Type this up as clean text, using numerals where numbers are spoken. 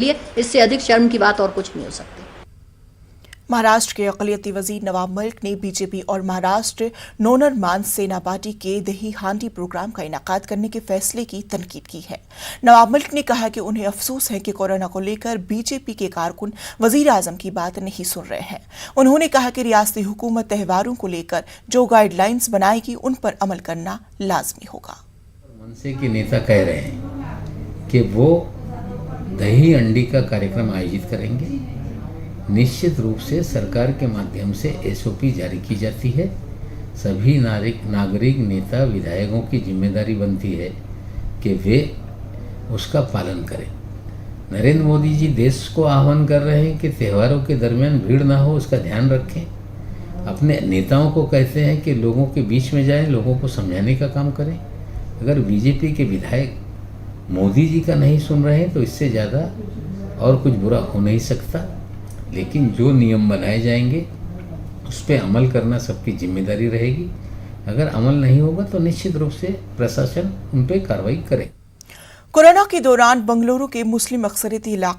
लिए इससे अधिक शर्म की बात और कुछ नहीं हो सकती। महाराष्ट्र के अक़लियती वजीर नवाब मलिक ने बीजेपी और महाराष्ट्र नवनिर्माण सेना पार्टी के दही हांडी प्रोग्राम का इनेकाद करने के फैसले की तनकीद की है। नवाब मलिक ने कहा कि उन्हें अफसोस है कि कोरोना को लेकर बीजेपी के कारकुन वजीर आजम की बात नहीं सुन रहे हैं। उन्होंने कहा कि रियासती हुकूमत त्योहारों को लेकर जो गाइडलाइंस बनाएगी उन पर अमल करना लाजमी होगा। मनसे के नेता कह रहे हैं कि वो दही अंडी का कार्यक्रम आयोजित करेंगे। निश्चित रूप से सरकार के माध्यम से एसओपी जारी की जाती है। सभी नागरिक नेता विधायकों की जिम्मेदारी बनती है कि वे उसका पालन करें। नरेंद्र मोदी जी देश को आह्वान कर रहे हैं कि त्योहारों के दरमियान भीड़ ना हो, उसका ध्यान रखें। अपने नेताओं को कहते हैं कि लोगों के बीच में जाएं, लोगों को समझाने का काम करें। अगर बीजेपी के विधायक मोदी जी का नहीं सुन रहे हैं तो इससे ज़्यादा और कुछ बुरा हो नहीं सकता। लेकिन जो नियम बनाए जाएंगे उस पर अमल करना सबकी जिम्मेदारी रहेगी। अगर अमल नहीं होगा तो निश्चित रूप से प्रशासन उन पर कार्रवाई करे। कोरोना के दौरान बंगलुरु के मुस्लिम अक्सरियती इलाके